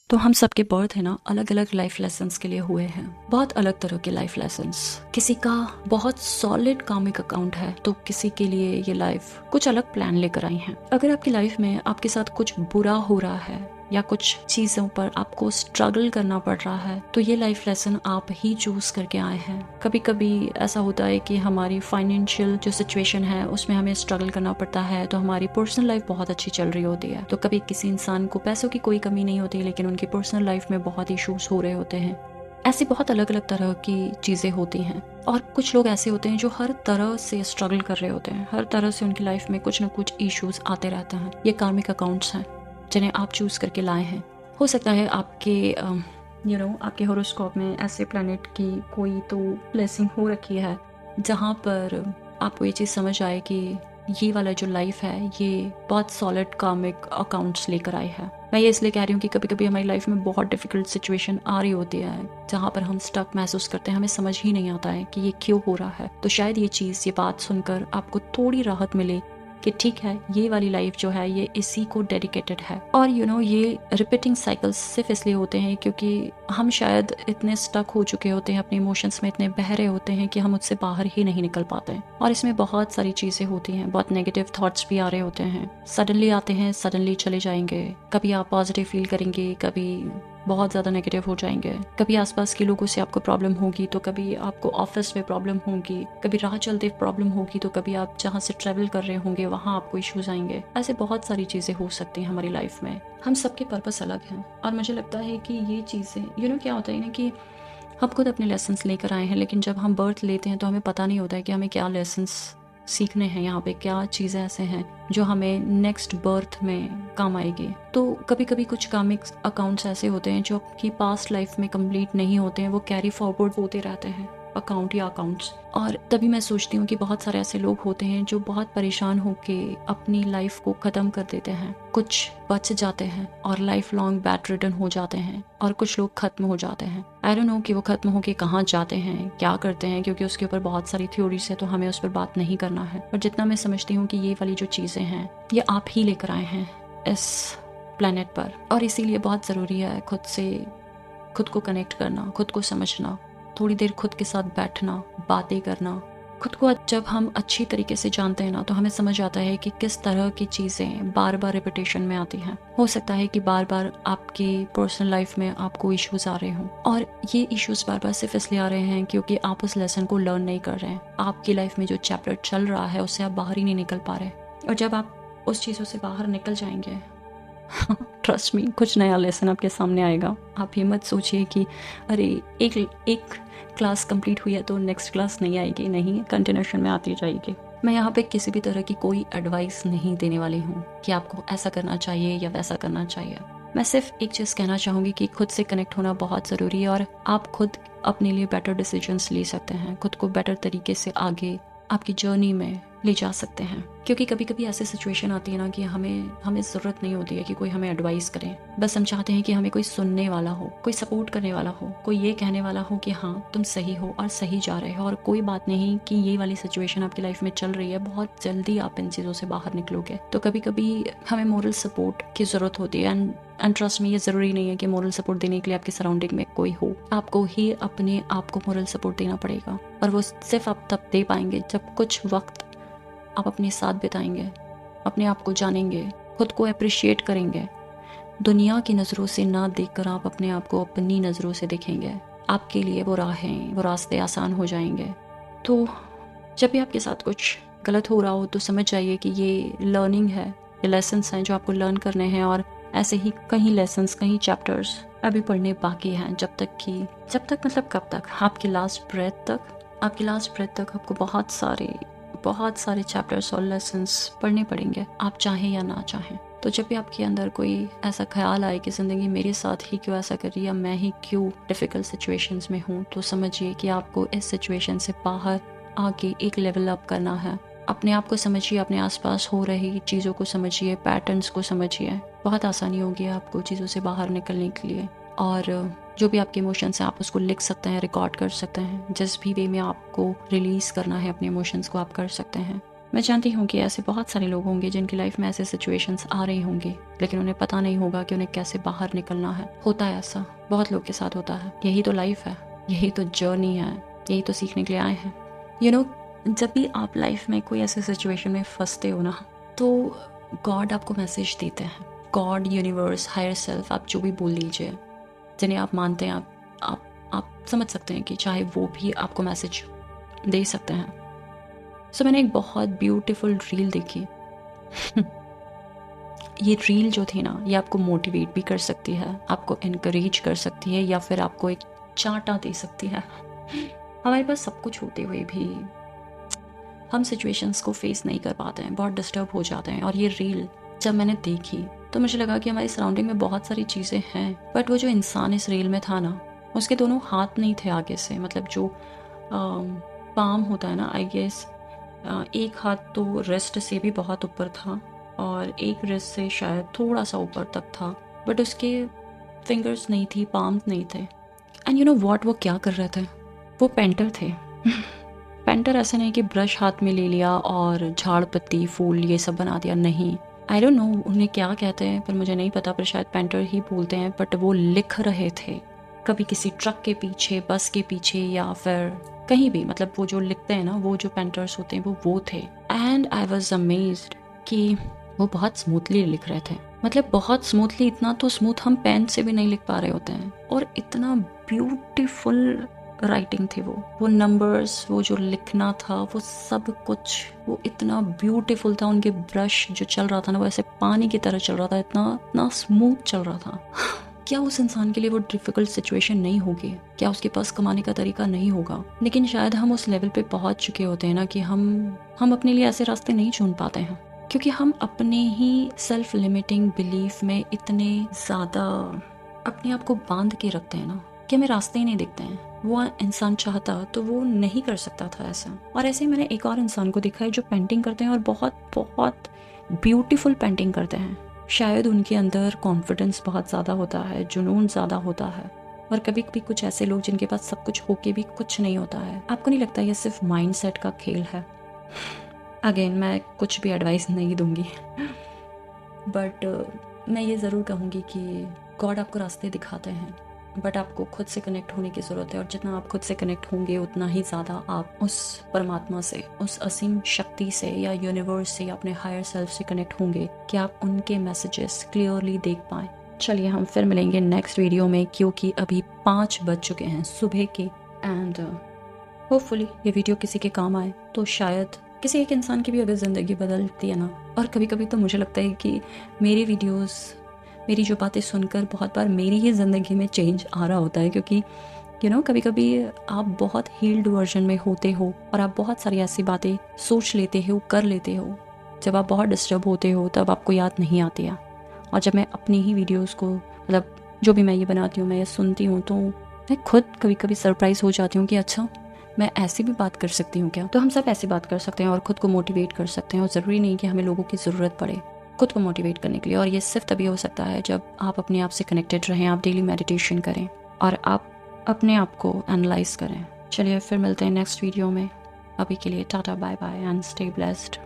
तो हम सबके बर्थ है ना अलग अलग लाइफ लेसन्स के लिए हुए हैं, बहुत अलग तरह के लाइफ लेसन्स। किसी का बहुत सॉलिड कार्मिक अकाउंट है तो किसी के लिए ये लाइफ कुछ अलग प्लान लेकर आई है। अगर आपकी लाइफ में आपके साथ कुछ बुरा हो रहा है या कुछ चीजों पर आपको स्ट्रगल करना पड़ रहा है तो ये लाइफ लेसन आप ही चूज करके आए हैं। कभी कभी ऐसा होता है कि हमारी फाइनेंशियल जो सिचुएशन है उसमें हमें स्ट्रगल करना पड़ता है तो हमारी पर्सनल लाइफ बहुत अच्छी चल रही होती है। तो कभी किसी इंसान को पैसों की कोई कमी नहीं होती लेकिन उनकी पर्सनल लाइफ में बहुत इश्यूज हो रहे होते हैं। ऐसी बहुत अलग अलग तरह की चीजें होती हैं और कुछ लोग ऐसे होते हैं जो हर तरह से स्ट्रगल कर रहे होते हैं, हर तरह से उनकी लाइफ में कुछ न कुछ इश्यूज आते रहते हैं। ये कार्मिक अकाउंट्स हैं जिन्हें आप चूज करके लाए हैं। हो सकता है आपके आपके हॉरोस्कोप में ऐसे प्लैनेट की कोई तो ब्लेसिंग हो रखी है जहाँ पर आपको ये चीज़ समझ आए कि ये वाला जो लाइफ है ये बहुत सॉलिड कार्मिक अकाउंट्स लेकर आए हैं। मैं ये इसलिए कह रही हूँ कि कभी कभी हमारी लाइफ में बहुत डिफिकल्ट सिचुएशन आ रही होती है जहाँ पर हम स्टक महसूस करते हैं, हमें समझ ही नहीं आता है कि ये क्यों हो रहा है। तो शायद ये चीज़, ये बात सुनकर आपको थोड़ी राहत मिले कि ठीक है, ये वाली लाइफ जो है ये इसी को डेडिकेटेड है। और ये रिपीटिंग साइकिल्स सिर्फ इसलिए होते हैं क्योंकि हम शायद इतने स्टक हो चुके होते हैं, अपने इमोशंस में इतने बह रहे होते हैं कि हम उससे बाहर ही नहीं निकल पाते हैं। और इसमें बहुत सारी चीजें होती हैं, बहुत नेगेटिव थॉट्स भी आ रहे होते हैं, सडनली आते हैं, सडनली चले जाएंगे। कभी आप पॉजिटिव फील करेंगे, कभी बहुत ज़्यादा नेगेटिव हो जाएंगे। कभी आसपास के लोगों से आपको प्रॉब्लम होगी तो कभी आपको ऑफिस में प्रॉब्लम होगी, कभी राह चलते प्रॉब्लम होगी तो कभी आप जहाँ से ट्रेवल कर रहे होंगे वहाँ आपको इश्यूज आएंगे। ऐसे बहुत सारी चीज़ें हो सकती हैं हमारी लाइफ में। हम सबके पर्पस अलग हैं और मुझे लगता है कि ये चीज़ें क्या होता है ना कि हम खुद अपने लेसन्स लेकर आए हैं लेकिन जब हम बर्थ लेते हैं तो हमें पता नहीं होता है कि हमें क्या लेसन्स सीखने हैं, यहाँ पे क्या चीज़ें ऐसे हैं जो हमें नेक्स्ट बर्थ में काम आएगी। तो कभी कभी कुछ कार्मिक अकाउंट्स ऐसे होते हैं जो आपकी पास्ट लाइफ में कंप्लीट नहीं होते हैं, वो कैरी फॉरवर्ड होते रहते हैं अकाउंट या अकाउंट्स। और तभी मैं सोचती हूँ कि बहुत सारे ऐसे लोग होते हैं जो बहुत परेशान होके अपनी लाइफ को ख़त्म कर देते हैं। कुछ बच जाते हैं और लाइफ लॉन्ग बैड रिटर्न हो जाते हैं और कुछ लोग खत्म हो जाते हैं। आई डोंट नो कि वो खत्म होके कहाँ जाते हैं, क्या करते हैं, क्योंकि उसके ऊपर बहुत सारी थ्योरीज है तो हमें उस पर बात नहीं करना है। पर जितना मैं समझती हूँ कि ये वाली जो चीज़ें हैं ये आप ही लेकर आए हैं इस प्लेनेट पर और इसीलिए बहुत ज़रूरी है खुद को कनेक्ट करना, खुद को समझना, थोड़ी देर खुद के साथ बैठना, बातें करना। खुद को जब हम अच्छी तरीके से जानते हैं ना तो हमें समझ आता है कि किस तरह की चीज़ें बार बार रिपीटेशन में आती हैं। हो सकता है कि बार बार आपके पर्सनल लाइफ में आपको इश्यूज आ रहे हों और ये इश्यूज बार बार सिर्फ इसलिए आ रहे हैं क्योंकि आप उस लेसन को लर्न नहीं कर रहे हैं। आपकी लाइफ में जो चैप्टर चल रहा है उससे आप बाहर ही नहीं निकल पा रहे और जब आप उस चीज़ों से बाहर निकल जाएंगे ट्रस्ट मी, कुछ नया लेसन आपके सामने आएगा। आप ये मत सोचिए कि अरे एक क्लास कंप्लीट हुई है तो नेक्स्ट क्लास नहीं आएगी, नहीं, कंटिन्यूशन में आती जाएगी। मैं यहाँ पे किसी भी तरह की कोई एडवाइस नहीं देने वाली हूँ कि आपको ऐसा करना चाहिए या वैसा करना चाहिए। मैं सिर्फ एक चीज़ कहना चाहूँगी कि खुद से कनेक्ट होना बहुत ज़रूरी है और आप खुद अपने लिए बेटर डिसीजंस ले सकते हैं, खुद को बेटर तरीके से आगे आपकी जर्नी में ले जा सकते हैं। क्योंकि कभी कभी ऐसी सिचुएशन आती है ना कि हमें ज़रूरत नहीं होती है कि कोई हमें एडवाइस करे, बस हम चाहते हैं कि हमें कोई सुनने वाला हो, कोई सपोर्ट करने वाला हो, कोई ये कहने वाला हो कि हाँ तुम सही हो और सही जा रहे हो और कोई बात नहीं कि ये वाली सिचुएशन आपकी लाइफ में चल रही है, बहुत जल्दी आप इन चीज़ों से बाहर निकलोगे। तो कभी कभी हमें मोरल सपोर्ट की ज़रूरत होती है एंड ट्रस्ट में, ये ज़रूरी नहीं है कि मोरल सपोर्ट देने के लिए आपकी सराउंडिंग में कोई हो। आपको ही अपने आप को मोरल सपोर्ट देना पड़ेगा और वो सिर्फ आप तब दे पाएंगे जब कुछ वक्त आप अपने साथ बिताएंगे, अपने आप को जानेंगे, खुद को अप्रिशिएट करेंगे। दुनिया की नज़रों से ना देखकर आप अपने आप को अपनी नज़रों से देखेंगे, आपके लिए वो राहें, वो रास्ते आसान हो जाएंगे। तो जब भी आपके साथ कुछ गलत हो रहा हो तो समझ जाइए कि ये लर्निंग है, ये लेसन्स हैं जो आपको लर्न करने हैं और ऐसे ही कई लेसन्स, कई चैप्टर्स अभी पढ़ने बाकी हैं जब तक मतलब कब तक, आपकी लास्ट ब्रेथ तक आपको बहुत सारे चैप्टर्स और लेसन्स पढ़ने पड़ेंगे, आप चाहें या ना चाहें। तो जब भी आपके अंदर कोई ऐसा ख्याल आए कि ज़िंदगी मेरे साथ ही क्यों ऐसा कर रही है, मैं ही क्यों डिफ़िकल्ट सिचुएशंस में हूँ, तो समझिए कि आपको इस सिचुएशन से बाहर आके एक लेवल अप करना है। अपने आप को समझिए, अपने आसपास हो रही चीज़ों को समझिए, पैटर्न्स को समझिए, बहुत आसानी होगी आपको चीज़ों से बाहर निकलने के लिए। और जो भी आपके इमोशंस हैं आप उसको लिख सकते हैं, रिकॉर्ड कर सकते हैं, जिस भी वे में आपको रिलीज़ करना है अपने इमोशंस को आप कर सकते हैं। मैं जानती हूँ कि ऐसे बहुत सारे लोग होंगे जिनकी लाइफ में ऐसे सिचुएशंस आ रही होंगी, लेकिन उन्हें पता नहीं होगा कि उन्हें कैसे बाहर निकलना है। होता है ऐसा, बहुत लोग के साथ होता है। यही तो लाइफ है, यही तो जर्नी है, यही तो सीखने के लिए आए हैं। यू नो, जब भी आप लाइफ में कोई ऐसे सिचुएशन में फंसते हो ना, तो गॉड आपको मैसेज देते हैं। गॉड, यूनिवर्स, हायर सेल्फ, आप जो भी बोल लीजिए, जिन्हें आप मानते हैं, आप समझ सकते हैं कि चाहे वो भी आपको मैसेज दे सकते हैं। सो मैंने एक बहुत ब्यूटीफुल रील देखी। ये रील जो थी ना, ये आपको मोटिवेट भी कर सकती है, आपको इनकरेज कर सकती है, या फिर आपको एक चांटा दे सकती है। हमारे पास सब कुछ होते हुए भी हम सिचुएशंस को फेस नहीं कर पाते हैं, बहुत डिस्टर्ब हो जाते हैं। और ये रील जब मैंने देखी तो मुझे लगा कि हमारी सराउंडिंग में बहुत सारी चीज़ें हैं, बट वो जो इंसान इस रील में था ना, उसके दोनों हाथ नहीं थे आगे से। मतलब जो पाम होता है ना, आई गेस एक हाथ तो रिस्ट से भी बहुत ऊपर था और एक रिस्ट से शायद थोड़ा सा ऊपर तक था, बट उसके फिंगर्स नहीं थी, पाम नहीं थे। एंड यू नो व्हाट, वो क्या कर रहे थे? वो पेंटर थे। पेंटर ऐसा नहीं कि ब्रश हाथ में ले लिया और झाड़ पत्ती फूल ये सब बना दिया, नहीं। आई डोंट नो उन्हें क्या कहते हैं, पर मुझे नहीं पता, पर शायद पेंटर ही बोलते हैं। बट वो लिख रहे थे, कभी किसी ट्रक के पीछे, बस के पीछे, या फिर कहीं भी। मतलब वो जो लिखते हैं ना, वो जो पेंटर्स होते हैं वो थे। एंड आई वॉज अमेज्ड कि वो बहुत स्मूथली लिख रहे थे। मतलब बहुत स्मूथली, इतना तो स्मूथ हम पेन से भी नहीं लिख पा रहे होते हैं। और इतना ब्यूटीफुल राइटिंग थी वो नंबर्स, वो जो लिखना था, वो सब कुछ, वो इतना ब्यूटीफुल था। उनके ब्रश जो चल रहा था ना, वो ऐसे पानी की तरह चल रहा था, इतना स्मूथ चल रहा था। क्या उस इंसान के लिए वो डिफिकल्ट सिचुएशन नहीं होगी? क्या उसके पास कमाने का तरीका नहीं होगा? लेकिन शायद हम उस लेवल पे पहुंच चुके होते हैं ना कि हम अपने लिए ऐसे रास्ते नहीं चुन पाते हैं, क्योंकि हम अपने ही सेल्फ लिमिटिंग बिलीफ में इतने ज़्यादा अपने आप को बांध के रखते हैं ना कि हमें रास्ते ही नहीं दिखते हैं। वो इंसान चाहता तो वो नहीं कर सकता था ऐसा। और ऐसे ही मैंने एक और इंसान को देखा है जो पेंटिंग करते हैं और बहुत बहुत ब्यूटीफुल पेंटिंग करते हैं। शायद उनके अंदर कॉन्फिडेंस बहुत ज़्यादा होता है, जुनून ज़्यादा होता है। और कभी कभी कुछ ऐसे लोग जिनके पास सब कुछ होके भी कुछ नहीं होता है। आपको नहीं लगता ये सिर्फ माइंडसेट का खेल है? अगेन, मैं कुछ भी एडवाइस नहीं दूंगी, बट मैं ये ज़रूर कहूँगी कि गॉड आपको रास्ते दिखाते हैं, बट आपको खुद से कनेक्ट होने की ज़रूरत है। और जितना आप खुद से कनेक्ट होंगे, उतना ही ज़्यादा आप उस परमात्मा से, उस असीम शक्ति से, या यूनिवर्स से, या अपने हायर सेल्फ से कनेक्ट होंगे कि आप उनके मैसेजेस क्लियरली देख पाएँ। चलिए, हम फिर मिलेंगे नेक्स्ट वीडियो में, क्योंकि अभी 5 बज चुके हैं सुबह के। एंड होपफुली ये वीडियो किसी के काम आए, तो शायद किसी एक इंसान की भी अगर ज़िंदगी बदलती है ना। और कभी कभी तो मुझे लगता है कि मेरी वीडियोस, मेरी जो बातें सुनकर बहुत बार मेरी ही ज़िंदगी में चेंज आ रहा होता है, क्योंकि यू नो कभी कभी आप बहुत हील्ड वर्जन में होते हो और आप बहुत सारी ऐसी बातें सोच लेते हो, कर लेते हो। जब आप बहुत डिस्टर्ब होते हो तब आपको याद नहीं आती है। और जब मैं अपनी ही वीडियोज़ को, मतलब जो भी मैं ये बनाती हूँ, मैं ये सुनती हूँ, तो मैं खुद कभी कभी सरप्राइज़ हो जाती हूँ कि अच्छा, मैं ऐसी भी बात कर सकती हूँ क्या? तो हम सब ऐसी बात कर सकते हैं और खुद को मोटिवेट कर सकते हैं। और ज़रूरी नहीं कि हमें लोगों की ज़रूरत पड़े खुद को मोटिवेट करने के लिए। और ये सिर्फ तभी हो सकता है जब आप अपने आप से कनेक्टेड रहें, आप डेली मेडिटेशन करें और आप अपने आप को एनालाइज करें। चलिए, फिर मिलते हैं नेक्स्ट वीडियो में। अभी के लिए tata, bye bye and stay blessed.